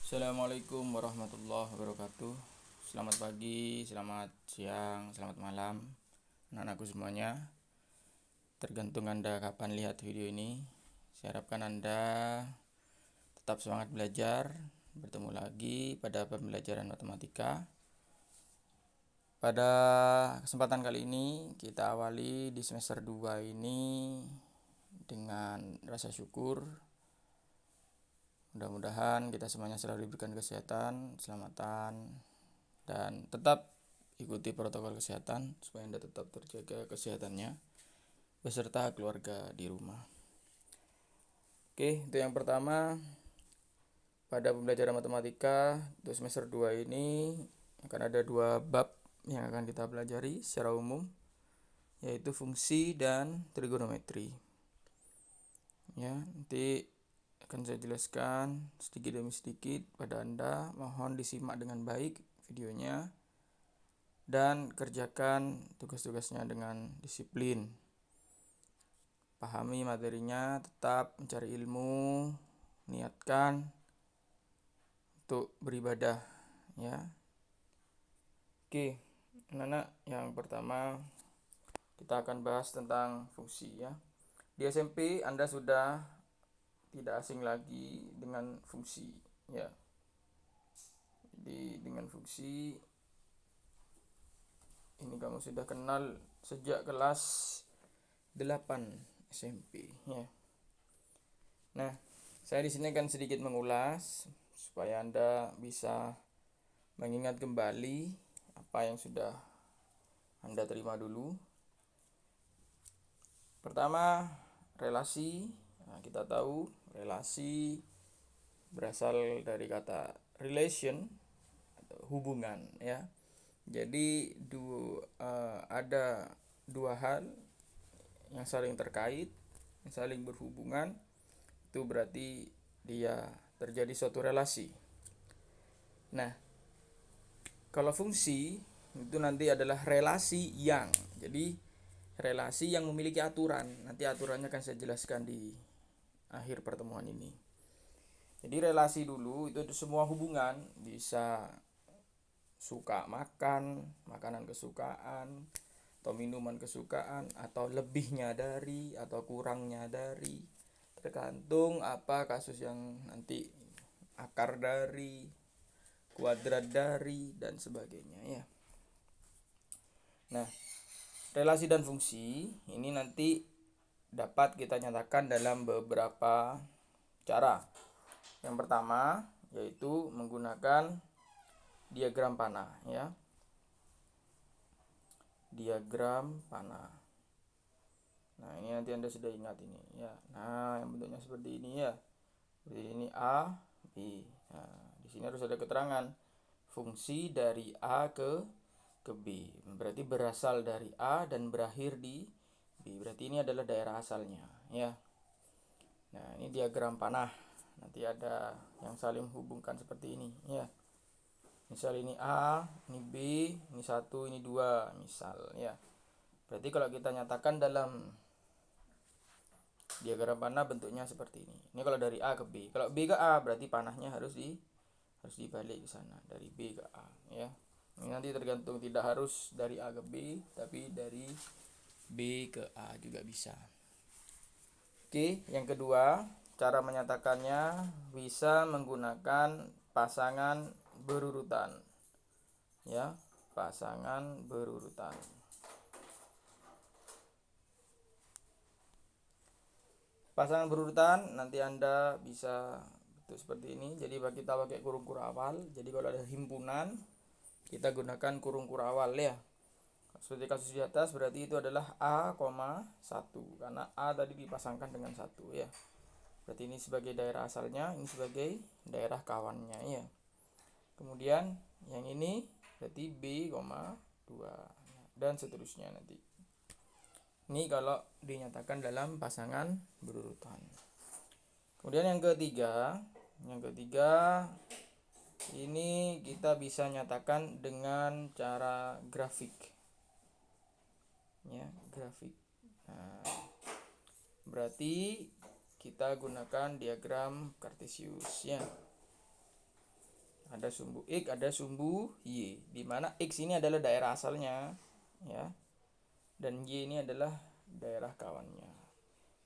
Assalamualaikum warahmatullahi wabarakatuh. Selamat pagi, selamat siang, selamat malam anak-anakku semuanya. Tergantung Anda kapan lihat video ini. Saya harapkan Anda tetap semangat belajar. Bertemu lagi pada pembelajaran matematika. Pada kesempatan kali ini kita awali di semester 2 ini dengan rasa syukur. Mudah-mudahan kita semuanya selalu diberikan kesehatan, keselamatan, dan tetap ikuti protokol kesehatan supaya Anda tetap terjaga kesehatannya beserta keluarga di rumah. Oke, itu yang pertama. Pada pembelajaran matematika untuk semester 2 ini akan ada 2 bab yang akan kita pelajari secara umum, yaitu fungsi dan trigonometri. Ya, nanti akan saya jelaskan sedikit demi sedikit pada Anda. Mohon disimak dengan baik videonya dan kerjakan tugas-tugasnya dengan disiplin. Pahami materinya, tetap mencari ilmu, niatkan untuk beribadah, ya. Oke, anak-anak, yang pertama kita akan bahas tentang fungsi, ya. Di SMP Anda sudah tidak asing lagi dengan fungsi, ya. Jadi dengan fungsi ini kamu sudah kenal sejak kelas 8 SMP, ya. Nah, saya di sini akan sedikit mengulas supaya Anda bisa mengingat kembali apa yang sudah Anda terima dulu. Pertama, relasi. Nah, kita tahu relasi berasal dari kata relation atau hubungan, ya. Jadi ada dua hal yang saling terkait, yang saling berhubungan, itu berarti dia terjadi suatu relasi. Nah, kalau fungsi itu nanti adalah relasi yang, jadi relasi yang memiliki aturan. Nanti aturannya akan saya jelaskan di akhir pertemuan ini. Jadi relasi dulu itu semua hubungan, bisa suka makan, makanan kesukaan, atau minuman kesukaan, atau lebihnya dari, atau kurangnya dari, tergantung apa kasus yang nanti, akar dari, kuadrat dari, dan sebagainya, ya. Nah, relasi dan fungsi ini nanti dapat kita nyatakan dalam beberapa cara. Yang pertama yaitu menggunakan diagram panah, ya. Diagram panah. Nah, ini nanti Anda sudah ingat ini, ya. Nah, yang bentuknya seperti ini, ya. Seperti ini A, B. Nah, di sini harus ada keterangan fungsi dari A ke B. Berarti berasal dari A dan berakhir di B. Berarti ini adalah daerah asalnya, ya. Nah, ini diagram panah. Nanti ada yang saling menghubungkan seperti ini, ya. Misal ini A, ini B, ini 1, ini 2, misal, ya. Berarti kalau kita nyatakan dalam diagram panah bentuknya seperti ini. Ini kalau dari A ke B. Kalau B ke A berarti panahnya harus dibalik ke sana, dari B ke A, ya. Ini nanti tergantung, tidak harus dari A ke B, tapi dari B ke A juga bisa. Oke, yang kedua, cara menyatakannya bisa menggunakan pasangan berurutan, ya. Pasangan berurutan. Pasangan berurutan nanti Anda bisa bentuk seperti ini. Jadi kita pakai kurung kurawal. Jadi kalau ada himpunan kita gunakan kurung kurawal, ya. Seperti kasus di atas berarti itu adalah A, 1 karena A tadi dipasangkan dengan 1, ya. Berarti ini sebagai daerah asalnya, ini sebagai daerah kawannya, ya. Kemudian yang ini berarti B, 2 dan seterusnya nanti. Ini kalau dinyatakan dalam pasangan berurutan. Kemudian yang ketiga ini kita bisa nyatakan dengan cara grafik, ya, grafik. Nah, berarti kita gunakan diagram Kartesius, ya. ada sumbu X, ada sumbu Y, di mana X ini adalah daerah asalnya, ya, dan Y ini adalah daerah kawannya.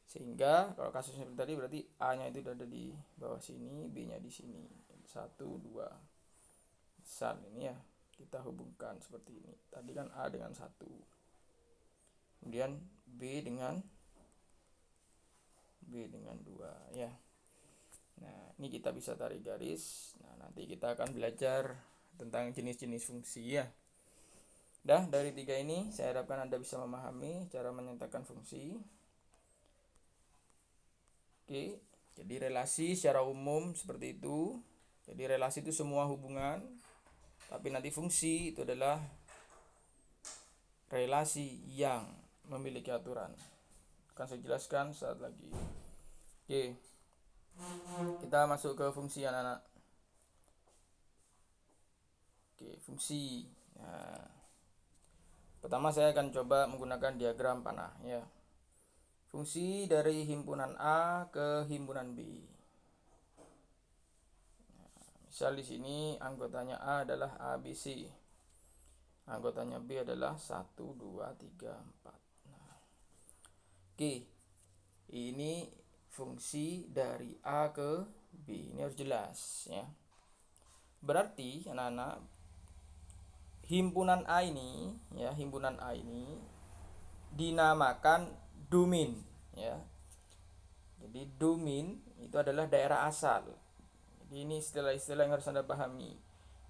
Sehingga kalau kasusnya seperti tadi berarti A-nya itu ada di bawah sini, B-nya di sini. 1, 2. Misal ini ya, kita hubungkan seperti ini. Tadi kan A dengan 1. Kemudian B dengan 2 ya. Nah, ini kita bisa tarik garis. Nah, nanti kita akan belajar tentang jenis-jenis fungsi ya. Dah, dari 3 ini saya harapkan Anda bisa memahami cara menyatakan fungsi. Oke, jadi relasi secara umum seperti itu. Jadi relasi itu semua hubungan, tapi nanti fungsi itu adalah relasi yang memiliki aturan. Akan saya jelaskan saat lagi. Oke, kita masuk ke fungsi anak-anak. Oke, fungsi. Nah, pertama saya akan coba menggunakan diagram panah ya. Fungsi dari himpunan A ke himpunan B. Misal di sini anggotanya A adalah ABC. Anggotanya B adalah 1, 2, 3, 4. Nah, oke. Ini fungsi dari A ke B. Ini harus jelas ya. Berarti anak-anak himpunan A ini ya, himpunan A ini dinamakan domain ya. Jadi domain itu adalah daerah asal. Jadi ini istilah-istilah yang harus Anda pahami.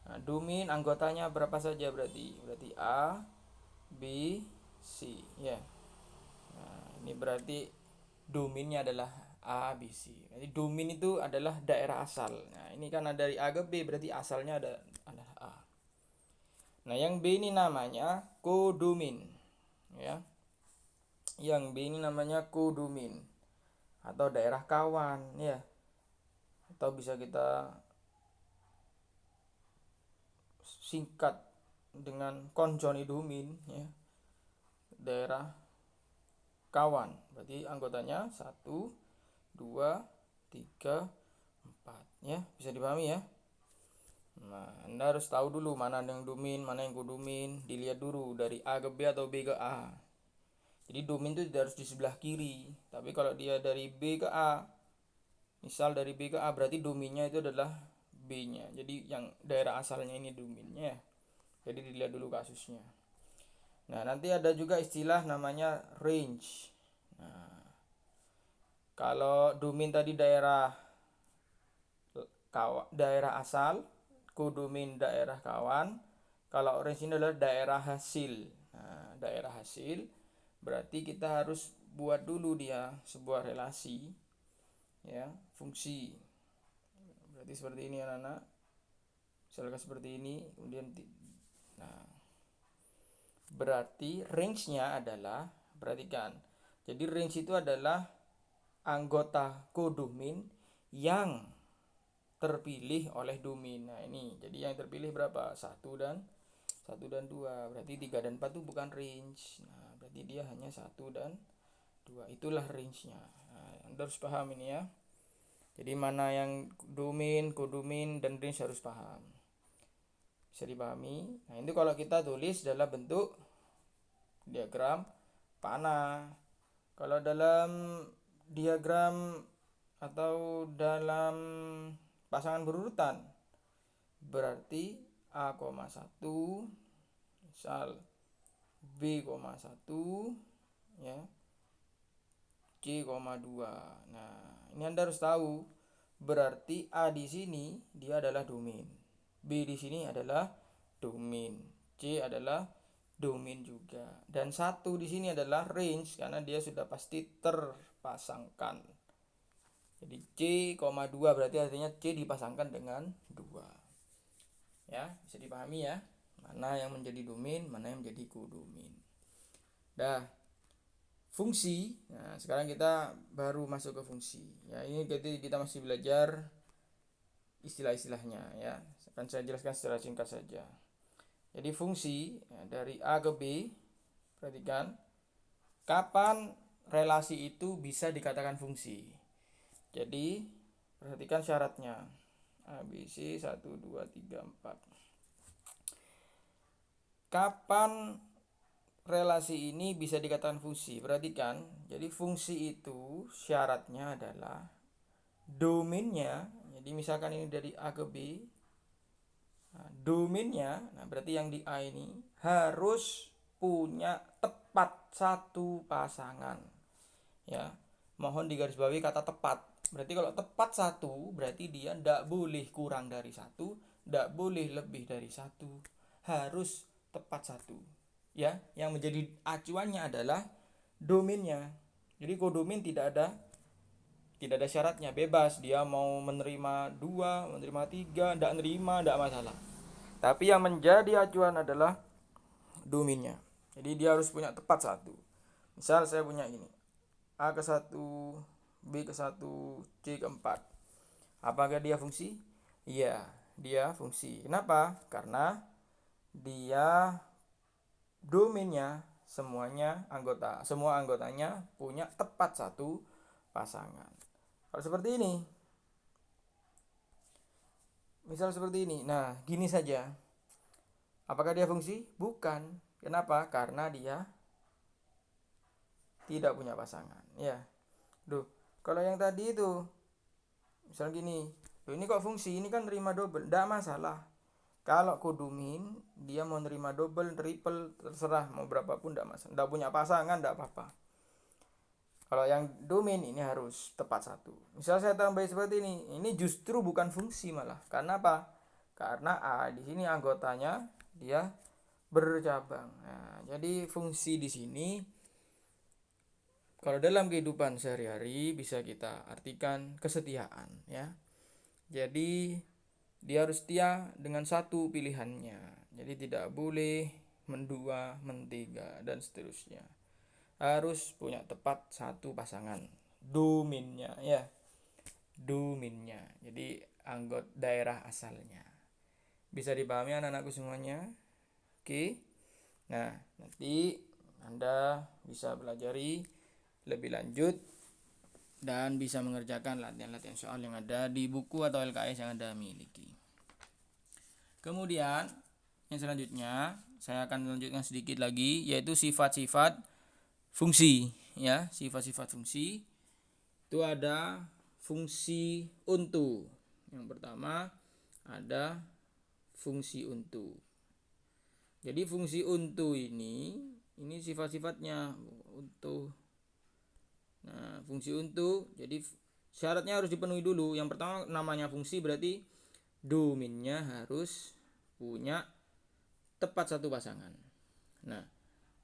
Nah, domain anggotanya berapa saja berarti? Berarti A, B, C ya. Nah, ini berarti domainnya adalah A, B, C. Jadi domain itu adalah daerah asal. Nah, ini kan dari A ke B berarti asalnya adalah A. Nah, yang B ini namanya kodomain ya. Yang B ini namanya kodomain atau daerah kawan ya. Atau bisa kita singkat dengan konjoni domain ya. Daerah kawan. Berarti anggotanya 1, 2, 3, 4 ya. Bisa dipahami ya. Nah, Anda harus tahu dulu mana yang domain, mana yang kodomain. Dilihat dulu dari A ke B atau B ke A. Jadi domain itu tidak harus di sebelah kiri. Tapi kalau dia dari B ke A, misal dari B ke A berarti domainnya itu adalah B-nya. Jadi yang daerah asalnya ini domainnya. Jadi dilihat dulu kasusnya. Nah, nanti ada juga istilah namanya range. Nah, kalau domain tadi daerah asal, kodomain daerah kawan. Kalau range ini adalah daerah hasil. Nah, daerah hasil berarti kita harus buat dulu dia sebuah relasi ya, fungsi. Berarti seperti ini anak-anak. Misalkan seperti ini, kemudian nah, berarti range-nya adalah, perhatikan. Jadi range itu adalah anggota kodomain yang terpilih oleh domain. Nah, ini. Jadi yang terpilih berapa? 1 dan 2. Berarti 3 dan 4 itu bukan range. Nah, berarti dia hanya 1 dan 2. Itulah range-nya. Nah, Anda harus paham ini ya. Jadi mana yang domain, kodomain, dan range harus paham. Bisa dipahami. Nah, itu kalau kita tulis dalam bentuk diagram panah. Kalau dalam diagram atau dalam pasangan berurutan berarti A,1 misal B,1 ya, C,2. Nah, ini Anda harus tahu berarti A di sini dia adalah domain, B di sini adalah domain, C adalah domain juga, dan 1 di sini adalah range karena dia sudah pasti terpasangkan. Jadi C,2 berarti artinya C dipasangkan dengan 2. Ya, bisa dipahami ya. Mana yang menjadi domain, mana yang menjadi kodomain. Dah. Fungsi. Nah, sekarang kita baru masuk ke fungsi. Ya, ini kita masih belajar istilah-istilahnya ya. Akan saya jelaskan secara singkat saja. Jadi fungsi ya, dari A ke B. Perhatikan kapan relasi itu bisa dikatakan fungsi. Jadi perhatikan syaratnya. ABC 1 2 3 4. Kapan relasi ini bisa dikatakan fungsi? Perhatikan, jadi fungsi itu syaratnya adalah domainnya. Jadi misalkan ini dari A ke B, nah, domainnya, nah berarti yang di A ini harus punya tepat satu pasangan. Ya, mohon digarisbawahi kata tepat. Berarti kalau tepat satu, berarti dia tidak boleh kurang dari satu, tidak boleh lebih dari satu, harus tepat satu. Ya, yang menjadi acuannya adalah domainnya. Jadi kodomain tidak ada syaratnya, bebas dia mau menerima 2, menerima 3, tidak menerima, tidak masalah. Tapi yang menjadi acuan adalah domainnya. Jadi dia harus punya tepat satu. Misal saya punya ini, A ke 1, B ke 1, C ke 4. Apakah dia fungsi? Iya, dia fungsi. Kenapa? Karena dia domainnya semua anggotanya punya tepat satu pasangan. Kalau seperti ini, misal seperti ini, nah gini saja. Apakah dia fungsi? Bukan. Kenapa? Karena dia tidak punya pasangan. Ya, duh. Kalau yang tadi itu, misal gini, ini kok fungsi? Ini kan nerima double, tidak masalah. Kalau kodomin dia mau nerima double, triple, terserah mau berapapun tidak masalah. Tidak punya pasangan tidak apa-apa. Kalau yang domain ini harus tepat satu. Misal saya tambah seperti ini justru bukan fungsi malah. Karena apa? Karena A di sini anggotanya dia bercabang. Nah, jadi fungsi di sini kalau dalam kehidupan sehari-hari bisa kita artikan kesetiaan, ya. Jadi dia harus setia dengan satu pilihannya. Jadi tidak boleh mendua, mentiga dan seterusnya. Harus punya tepat satu pasangan. Domainnya, ya. Domainnya. Jadi anggota daerah asalnya. Bisa dipahami anak-anakku semuanya? Oke. Nah, nanti Anda bisa pelajari lebih lanjut dan bisa mengerjakan latihan-latihan soal yang ada di buku atau LKS yang Anda miliki. Kemudian yang selanjutnya saya akan melanjutkan sedikit lagi, yaitu sifat-sifat fungsi, ya. Sifat-sifat fungsi itu ada fungsi untu. Yang pertama ada fungsi untu. Jadi fungsi untu ini sifat-sifatnya untu. Nah, fungsi untu, jadi syaratnya harus dipenuhi dulu. Yang pertama, namanya fungsi berarti domainnya harus punya tepat satu pasangan. Nah,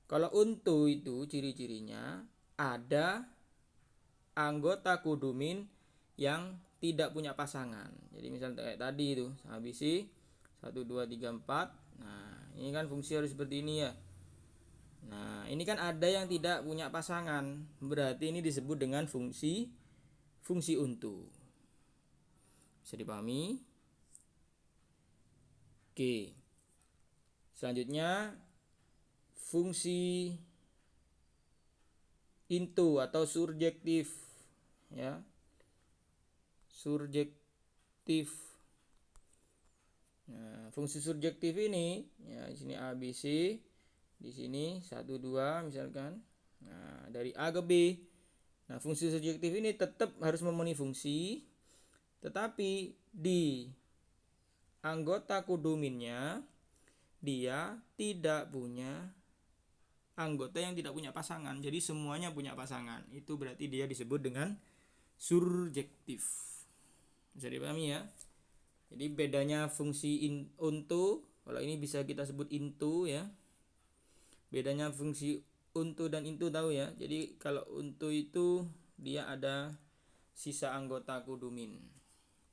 kalau untu itu ciri-cirinya ada anggota kodomain yang tidak punya pasangan. Jadi misalnya kayak tadi itu ABC 1 2 3 4. Nah, ini kan fungsi harus seperti ini ya. Nah, ini kan ada yang tidak punya pasangan. Berarti ini disebut dengan fungsi untu. Bisa dipahami? Oke. Selanjutnya fungsi into atau surjektif, ya. Surjektif. Nah, fungsi surjektif ini ya di sini A B C, di sini 1 2 misalkan. Nah, dari A ke B. Nah, fungsi surjektif ini tetap harus memenuhi fungsi, tetapi di anggota kodominnya dia tidak punya anggota yang tidak punya pasangan. Jadi semuanya punya pasangan. Itu berarti dia disebut dengan surjektif. Bisa dipahami ya? Jadi bedanya fungsi untu, kalau ini bisa kita sebut into ya. Bedanya fungsi untu dan into tahu ya. Jadi kalau untu itu dia ada sisa anggota kodomin.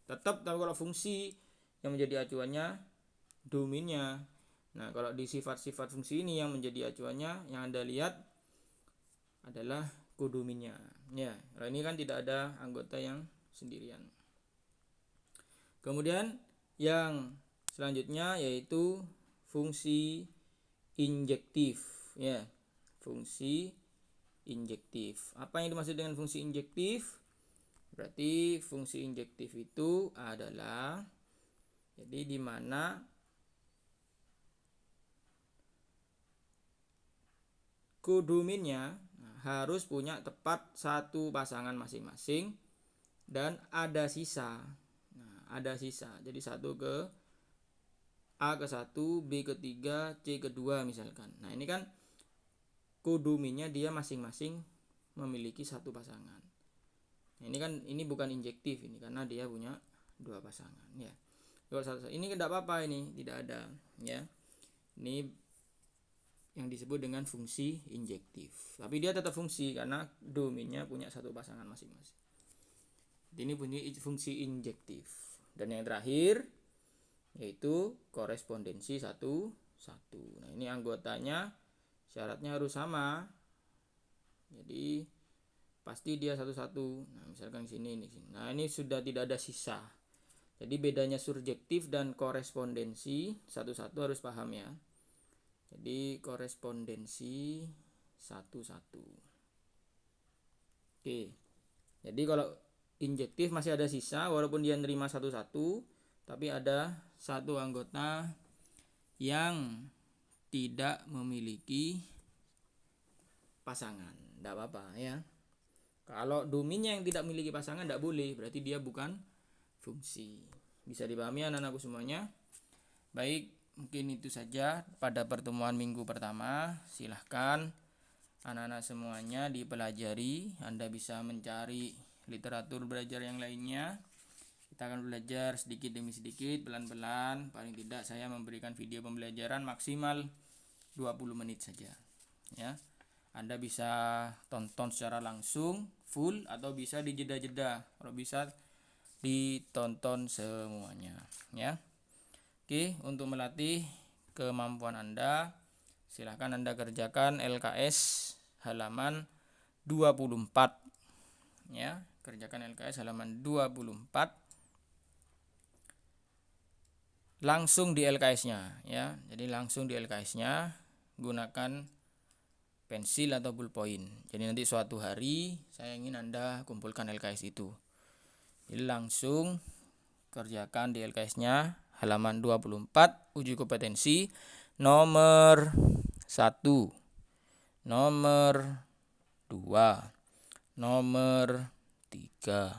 Tetap tahu kalau fungsi yang menjadi acuannya domainnya. Nah, kalau di sifat-sifat fungsi ini yang menjadi acuannya yang Anda lihat adalah kodominnya. Ya, kalau ini kan tidak ada anggota yang sendirian. Kemudian yang selanjutnya yaitu fungsi injektif, ya. Fungsi injektif. Apa yang dimaksud dengan fungsi injektif? Berarti fungsi injektif itu adalah Jadi di mana kodominnya harus punya tepat satu pasangan masing-masing dan ada sisa. Nah, ada sisa. Jadi 1 ke A ke 1, B ke 3, C ke 2 misalkan. Nah, ini kan kodominnya dia masing-masing memiliki satu pasangan. Nah, ini bukan injektif ini karena dia punya 2 pasangan ya. Ini tidak apa-apa, ini tidak ada ya. Ini yang disebut dengan fungsi injektif. Tapi dia tetap fungsi karena domainnya punya satu pasangan masing-masing. Ini punya fungsi injektif. Dan yang terakhir yaitu korespondensi 1, 1. Nah, ini anggotanya syaratnya harus sama. Jadi pasti dia 1, 1. Nah, misalkan sini ini. Nah, ini sudah tidak ada sisa. Jadi bedanya surjektif dan korespondensi 1, 1 harus paham ya. Jadi korespondensi 1, 1. Oke. Jadi kalau injektif masih ada sisa walaupun dia nerima 1, 1, tapi ada satu anggota yang tidak memiliki pasangan. Tidak apa-apa ya. Kalau domainnya yang tidak memiliki pasangan tidak boleh, berarti dia bukan fungsi. Bisa dipahami anak-anakku semuanya? Baik, mungkin itu saja pada pertemuan minggu pertama. Silahkan anak-anak semuanya dipelajari. Anda bisa mencari literatur belajar yang lainnya. Kita akan belajar sedikit demi sedikit, pelan-pelan. Paling tidak saya memberikan video pembelajaran maksimal 20 menit saja ya. Anda bisa tonton secara langsung full atau bisa dijeda-jeda. Kalau bisa ditonton semuanya ya. Oke, untuk melatih kemampuan Anda, silahkan Anda kerjakan LKS halaman 24 ya. Kerjakan LKS halaman 24. Langsung di LKS-nya ya. Jadi langsung di LKS-nya gunakan pensil atau ballpoint. Jadi nanti suatu hari saya ingin Anda kumpulkan LKS itu. Jadi langsung kerjakan di LKS-nya halaman 24, uji kompetensi nomor 1, nomor 2, nomor 3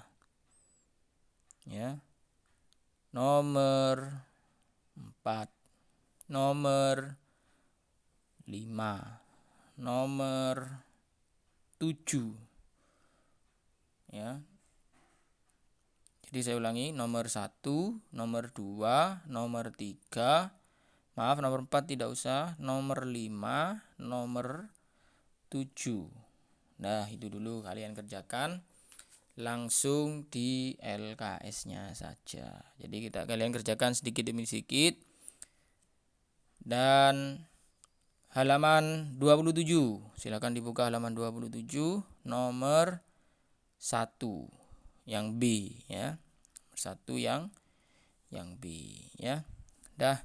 ya, nomor 4, nomor 5, nomor 7 ya. Jadi saya ulangi, nomor 1, nomor 2, nomor 3, maaf nomor 4 tidak usah, nomor 5, nomor 7. Nah, itu dulu kalian kerjakan langsung di LKS-nya saja. Jadi kalian kerjakan sedikit demi sedikit. Dan halaman 27, silakan dibuka halaman 27, nomor 1 yang B ya. 1 yang B ya. Dah,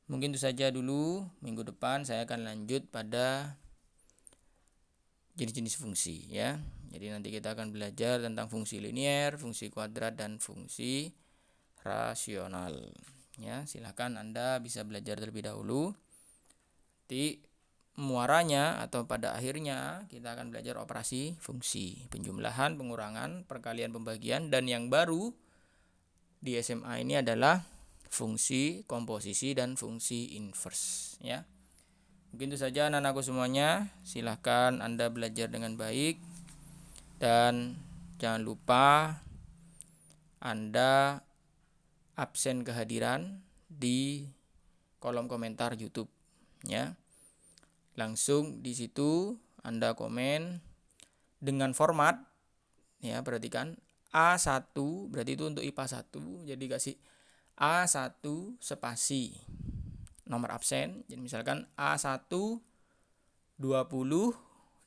mungkin itu saja dulu. Minggu depan saya akan lanjut pada jenis-jenis fungsi ya. Jadi nanti kita akan belajar tentang fungsi linier, fungsi kuadrat dan fungsi rasional ya. Silakan Anda bisa belajar terlebih dahulu. Nanti muaranya atau pada akhirnya kita akan belajar operasi fungsi, penjumlahan, pengurangan, perkalian, pembagian, dan yang baru di SMA ini adalah fungsi komposisi dan fungsi inverse ya. Mungkin itu saja anak-anakku semuanya. Silahkan Anda belajar dengan baik dan jangan lupa Anda absen kehadiran di kolom komentar YouTube ya. Langsung di situ Anda komen dengan format ya, perhatikan A1 berarti itu untuk IPA 1. Jadi kasih A1 spasi nomor absen. Jadi misalkan A1 20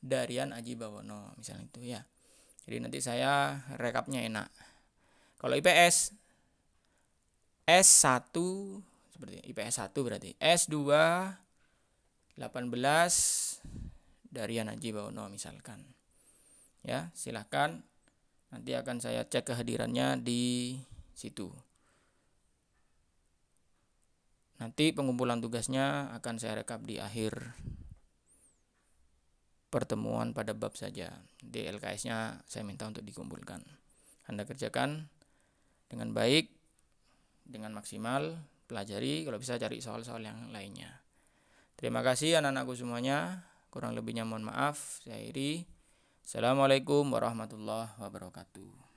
Darian Aji Bawono misalnya itu ya. Jadi nanti saya rekapnya enak. Kalau IPS S1 seperti IPS 1 berarti S2 18 Darian Aji Bawono misalkan. Ya, silakan nanti akan saya cek kehadirannya di situ. Nanti pengumpulan tugasnya akan saya rekap di akhir pertemuan pada bab saja. Di LKS-nya saya minta untuk dikumpulkan. Anda kerjakan dengan baik, dengan maksimal, pelajari, kalau bisa cari soal-soal yang lainnya. Terima kasih anak-anakku semuanya. Kurang lebihnya mohon maaf. Saya Iri. Assalamualaikum warahmatullahi wabarakatuh.